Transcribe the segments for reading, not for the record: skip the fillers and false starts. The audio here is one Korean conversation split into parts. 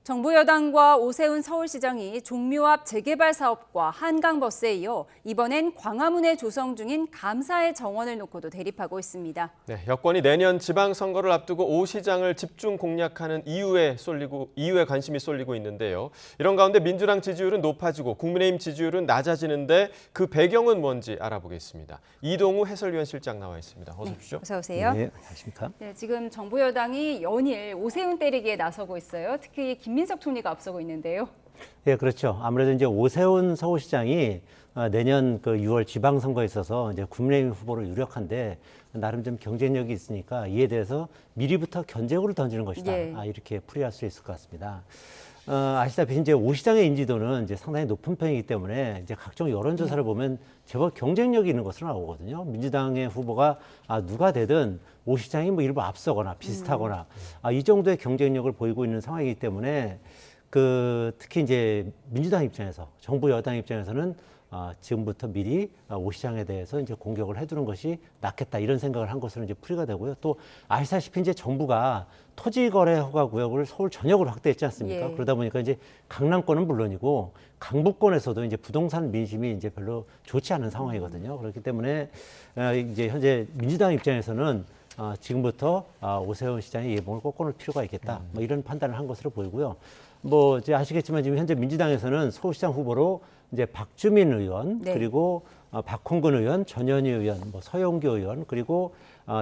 정부 여당과 오세훈 서울시장이 종묘 앞 재개발 사업과 한강버스에 이어 이번엔 광화문에 조성 중인 감사의 정원을 놓고도 대립하고 있습니다. 네, 여권이 내년 지방선거를 앞두고 오 시장을 집중 공략하는 이유에 관심이 쏠리고 있는데요. 이런 가운데 민주당 지지율은 높아지고 국민의힘 지지율은 낮아지는데 그 배경은 뭔지 알아보겠습니다. 이동우 해설위원 실장 나와 있습니다. 어서 오십시오. 어서 오세요. 네, 안녕하십니까? 네, 지금 정부 여당이 연일 오세훈 때리기에 나서고 있어요. 특히 김민석 총리가 앞서고 있는데요. 예, 그렇죠. 아무래도 이제 오세훈 서울시장이 내년 그 6월 지방선거에 있어서 이제 국민의힘 후보를 유력한데 나름 좀 경쟁력이 있으니까 이에 대해서 미리부터 견제구를 던지는 것이다. 예. 이렇게 풀이할 수 있을 것 같습니다. 아시다시피 이제 오 시장의 인지도는 이제 상당히 높은 편이기 때문에 이제 각종 여론조사를 보면 제법 경쟁력이 있는 것으로 나오거든요. 민주당의 후보가 누가 되든 오 시장이 뭐 일부 앞서거나 비슷하거나 이 정도의 경쟁력을 보이고 있는 상황이기 때문에 특히 이제 민주당 입장에서 정부 여당 입장에서는 지금부터 미리 오 시장에 대해서 이제 공격을 해두는 것이 낫겠다 이런 생각을 한 것으로 이제 풀이가 되고요. 또 아시다시피 이제 정부가 토지거래 허가 구역을 서울 전역으로 확대했지 않습니까? 예. 그러다 보니까 이제 강남권은 물론이고 강북권에서도 이제 부동산 민심이 이제 별로 좋지 않은 상황이거든요. 그렇기 때문에 이제 현재 민주당 입장에서는 지금부터 오세훈 시장의 예봉을 꺾어놓을 필요가 있겠다. 뭐 이런 판단을 한 것으로 보이고요. 뭐 이제 아시겠지만 지금 현재 민주당에서는 서울시장 후보로 이제 박주민 의원 네. 그리고 박홍근 의원, 전현희 의원, 뭐 서영교 의원 그리고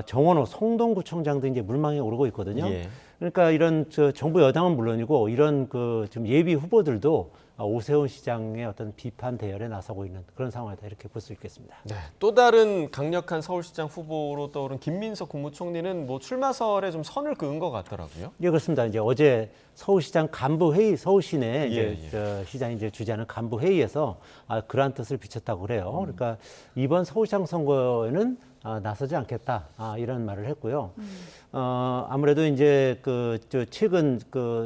정원호 성동구청장 등 이제 물망에 오르고 있거든요. 예. 그러니까 이런 정부 여당은 물론이고 이런 지금 예비 후보들도 오세훈 시장의 어떤 비판 대열에 나서고 있는 그런 상황이다 이렇게 볼 수 있겠습니다. 네, 또 다른 강력한 서울시장 후보로 떠오른 김민석 국무총리는 뭐 출마설에 좀 선을 그은 것 같더라고요. 예, 그렇습니다. 이제 어제 서울시장 간부 회의, 서울시내 이제 예. 시장이 이제 주재하는 간부 회의에서 그러한 뜻을 비췄다고 그래요. 그러니까 이번 서울시장 선거에는 나서지 않겠다 이런 말을 했고요. 아무래도 이제 최근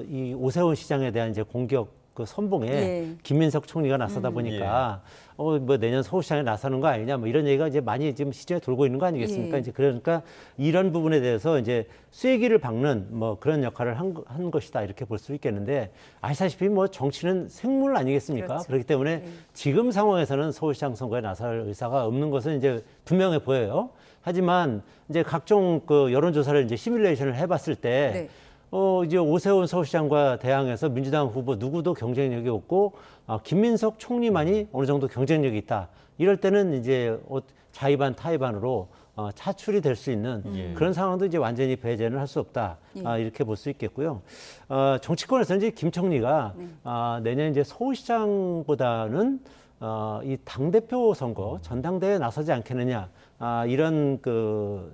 이 오세훈 시장에 대한 이제 공격 선봉에 예. 김민석 총리가 나서다 보니까 뭐 내년 서울시장에 나서는 거 아니냐 뭐 이런 얘기가 이제 많이 지금 시중에 돌고 있는 거 아니겠습니까? 예. 이제 그러니까 이런 부분에 대해서 이제 쐐기를 박는 뭐 그런 역할을 한 것이다 이렇게 볼 수 있겠는데 아시다시피 뭐 정치는 생물 아니겠습니까? 그렇죠. 그렇기 때문에 지금 상황에서는 서울시장 선거에 나설 의사가 없는 것은 이제 분명해 보여요. 하지만 이제 각종 여론조사를 이제 시뮬레이션을 해봤을 때 네. 이제 오세훈 서울시장과 대항해서 민주당 후보 누구도 경쟁력이 없고 김민석 총리만이 어느 정도 경쟁력이 있다. 이럴 때는 이제 자의반 타의반으로 차출이 될 수 있는 그런 상황도 이제 완전히 배제는 할 수 없다. 이렇게 볼 수 있겠고요. 정치권에서는 이제 김 총리가 내년 이제 서울시장보다는 이 당대표 선거 전당대회에 나서지 않겠느냐 이런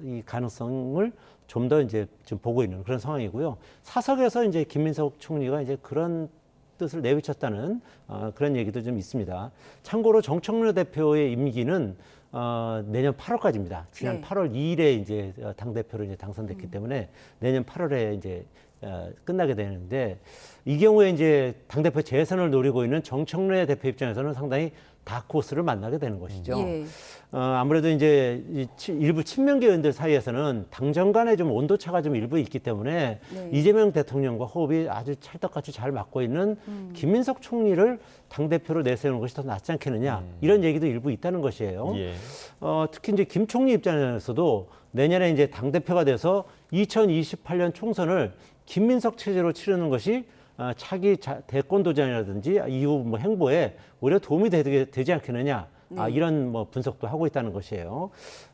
이 가능성을 좀 더 이제 지금 보고 있는 그런 상황이고요. 사석에서 이제 김민석 총리가 이제 그런 뜻을 내비쳤다는 그런 얘기도 좀 있습니다. 참고로 정청래 대표의 임기는 내년 8월까지입니다. 지난 네. 8월 2일에 이제 당 대표로 이제 당선됐기 때문에 내년 8월에 이제 끝나게 되는데 이 경우에 이제 당 대표 재선을 노리고 있는 정청래 대표 입장에서는 상당히 다크호스를 만나게 되는 것이죠. 예. 아무래도 이제 일부 친명계 의원들 사이에서는 당정 간에 좀 온도차가 좀 일부 있기 때문에 네. 이재명 대통령과 호흡이 아주 찰떡같이 잘 맞고 있는 김민석 총리를 당대표로 내세우는 것이 더 낫지 않겠느냐 이런 얘기도 일부 있다는 것이에요. 예. 특히 이제 김 총리 입장에서도 내년에 이제 당대표가 돼서 2028년 총선을 김민석 체제로 치르는 것이 차기 대권 도전이라든지 이후 뭐 행보에 오히려 도움이 되지 않겠느냐 이런 뭐 분석도 하고 있다는 것이에요.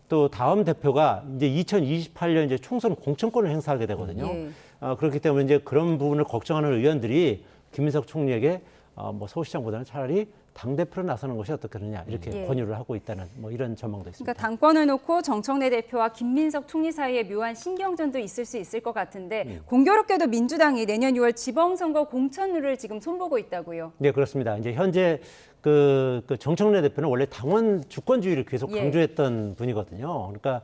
또 다음 대표가 이제 2028년 이제 총선 공천권을 행사하게 되거든요. 예. 그렇기 때문에 이제 그런 부분을 걱정하는 의원들이 김민석 총리에게 뭐 서울시장보다는 차라리 당대표로 나서는 것이 어떻겠느냐 이렇게 권유를 하고 있다는 뭐 이런 전망도 있습니다. 그러니까 당권을 놓고 정청래 대표와 김민석 총리 사이에 묘한 신경전도 있을 수 있을 것 같은데 공교롭게도 민주당이 내년 6월 지방선거 공천룰을 지금 손보고 있다고요. 네, 그렇습니다. 이제 현재 정청래 대표는 원래 당원 주권주의를 계속 예. 강조했던 분이거든요. 그러니까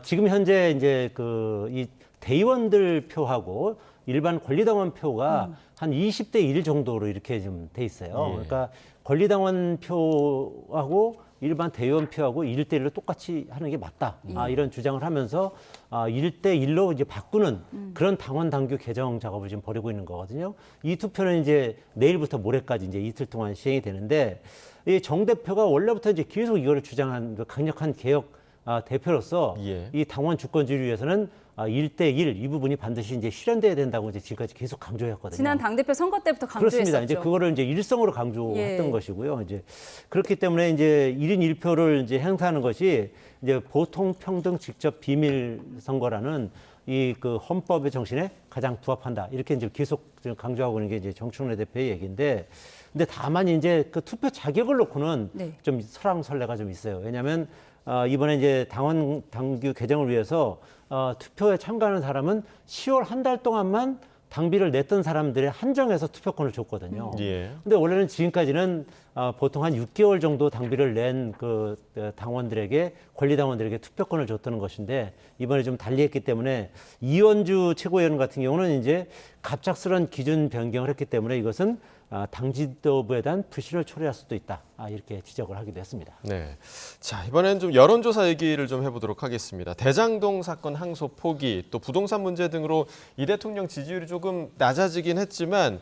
지금 현재 이제 이 대의원들 표하고 일반 권리당원 표가 한 20대 1 정도로 이렇게 좀 돼 있어요. 예. 그러니까 권리당원 표하고 일반 대의원표하고 1대1로 똑같이 하는 게 맞다. 이런 주장을 하면서 1대1로 이제 바꾸는 그런 당원 당규 개정 작업을 지금 벌이고 있는 거거든요. 이 투표는 이제 내일부터 모레까지 이제 이틀 동안 시행이 되는데 이 정 대표가 원래부터 이제 계속 이거를 주장한 그 강력한 개혁 대표로서 예. 이 당원 주권주의를 위해서는 1대1 이 부분이 반드시 이제 실현돼야 된다고 이제 지금까지 계속 강조했거든요. 지난 당대표 선거 때부터 강조했었죠. 그렇습니다. 이제 그거를 이제 일성으로 강조했던 예. 것이고요. 이제 그렇기 때문에 이제 1인 1표를 이제 행사하는 것이 이제 보통 평등 직접 비밀 선거라는 이 그 헌법의 정신에 가장 부합한다. 이렇게 이제 계속 강조하고 있는 게 이제 정청래 대표의 얘기인데, 근데 다만 이제 그 투표 자격을 놓고는 네. 좀 설왕설래가 좀 있어요. 왜냐하면 이번에 이제 당원 당규 개정을 위해서 투표에 참가하는 사람은 10월 한 달 동안만 당비를 냈던 사람들의 한정해서 투표권을 줬거든요. 예. 근데 원래는 지금까지는 보통 한 6개월 정도 당비를 낸 그 당원들에게 권리당원들에게 투표권을 줬다는 것인데 이번에 좀 달리했기 때문에 이원주 최고위원 같은 경우는 이제 갑작스런 기준 변경을 했기 때문에 이것은 당 지도부에 대한 불신을 초래할 수도 있다. 이렇게 지적을 하기도 했습니다. 네. 자, 이번엔 좀 여론조사 얘기를 좀 해보도록 하겠습니다. 대장동 사건 항소 포기, 또 부동산 문제 등으로 이 대통령 지지율이 조금 낮아지긴 했지만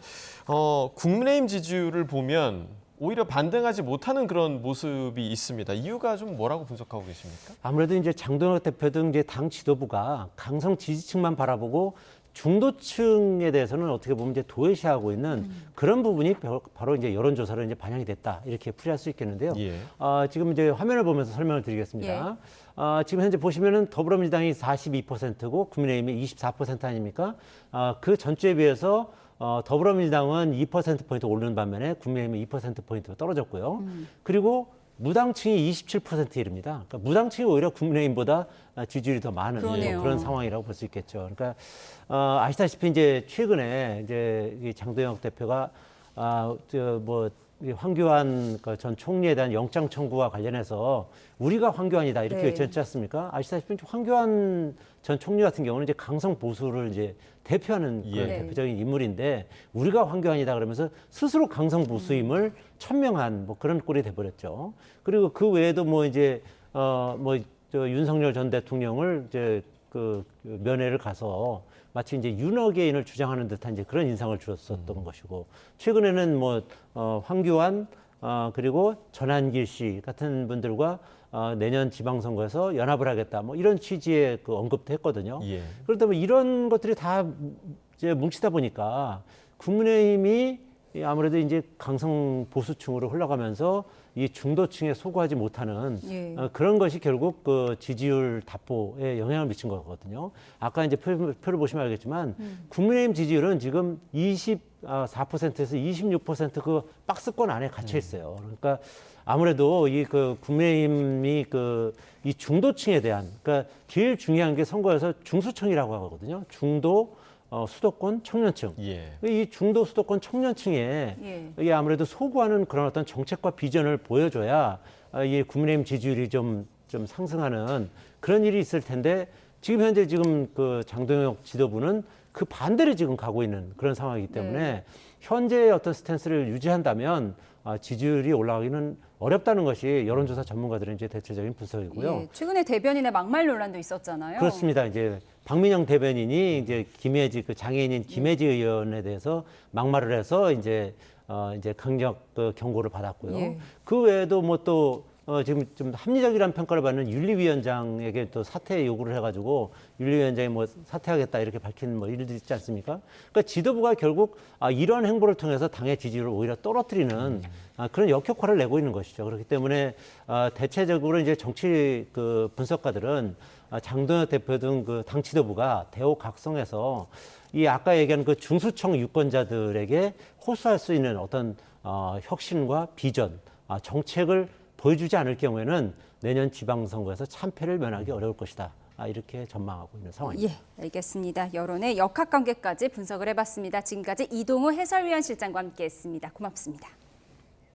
국민의힘 지지율을 보면 오히려 반등하지 못하는 그런 모습이 있습니다. 이유가 좀 뭐라고 분석하고 계십니까? 아무래도 이제 장동혁 대표 등 이제 당 지도부가 강성 지지층만 바라보고 중도층에 대해서는 어떻게 보면 이제 도외시하고 있는 그런 부분이 바로 이제 여론조사로 이제 반영이 됐다 이렇게 풀이할 수 있겠는데요. 예. 지금 이제 화면을 보면서 설명을 드리겠습니다. 지금 현재 보시면은 더불어민주당이 42%고 국민의힘이 24% 아닙니까? 그 전주에 비해서 더불어민주당은 2%포인트 오르는 반면에 국민의힘은 2%포인트가 떨어졌고요. 그리고 무당층이 27%에 이릅니다. 그러니까 무당층이 오히려 국민의힘보다 지지율이 더 많은 그러네요. 그런 상황이라고 볼 수 있겠죠. 그러니까 아시다시피 이제 최근에 이제 이 장동혁 대표가 황교안 전 총리에 대한 영장 청구와 관련해서 우리가 황교안이다 이렇게 네. 외쳤지 않습니까? 아시다시피 황교안 전 총리 같은 경우는 이제 강성 보수를 이제 대표하는 그런 예. 대표적인 인물인데 우리가 황교안이다 그러면서 스스로 강성 보수임을 천명한 뭐 그런 꼴이 돼버렸죠. 그리고 그 외에도 뭐 이제 윤석열 전 대통령을 이제 그 면회를 가서 마치 이제 윤어게인을 주장하는 듯한 이제 그런 인상을 주었었던 것이고 최근에는 뭐 황교안 그리고 전한길 씨 같은 분들과 내년 지방선거에서 연합을 하겠다 뭐 이런 취지의 그 언급도 했거든요. 예. 그렇다 보면 이런 것들이 다 이제 뭉치다 보니까 국민의힘이 아무래도 이제 강성 보수층으로 흘러가면서 이 중도층에 소구하지 못하는 예. 그런 것이 결국 그 지지율 답보에 영향을 미친 거거든요. 아까 이제 표를 보시면 알겠지만 국민의힘 지지율은 지금 24%에서 26% 그 박스권 안에 갇혀 있어요. 그러니까 아무래도 이 그 국민의힘이 그 이 중도층에 대한 그러니까 제일 중요한 게 선거에서 중수층이라고 하거든요. 중도 수도권 청년층. 예. 이 중도 수도권 청년층에 예. 이게 아무래도 소구하는 그런 어떤 정책과 비전을 보여줘야 이 국민의힘 지지율이 좀 상승하는 그런 일이 있을 텐데 지금 현재 지금 그 장동혁 지도부는 그 반대로 지금 가고 있는 그런 상황이기 때문에 현재의 어떤 스탠스를 유지한다면 지지율이 올라가기는 어렵다는 것이 여론조사 전문가들의 이제 대체적인 분석이고요. 예. 최근에 대변인의 막말 논란도 있었잖아요. 그렇습니다. 이제 박민영 대변인이 이제 김혜지 그 장애인인 김혜지 의원에 대해서 막말을 해서 이제 강력 그 경고를 받았고요. 예. 그 외에도 뭐 또 지금 좀 합리적이라는 평가를 받는 윤리위원장에게 또 사퇴 요구를 해가지고 윤리위원장이 뭐 사퇴하겠다 이렇게 밝힌 뭐 일들이 있지 않습니까? 그러니까 지도부가 결국 이런 행보를 통해서 당의 지지율을 오히려 떨어뜨리는 그런 역효과를 내고 있는 것이죠. 그렇기 때문에 대체적으로 이제 정치 그 분석가들은 장동혁 대표 등 그 당 지도부가 대호각성해서 이 아까 얘기한 그 중수청 유권자들에게 호소할 수 있는 어떤 혁신과 비전, 정책을 보여주지 않을 경우에는 내년 지방선거에서 참패를 면하기 어려울 것이다. 이렇게 전망하고 있는 상황입니다. 예, 알겠습니다. 여론의 역학관계까지 분석을 해봤습니다. 지금까지 이동우 해설위원 실장과 함께했습니다. 고맙습니다.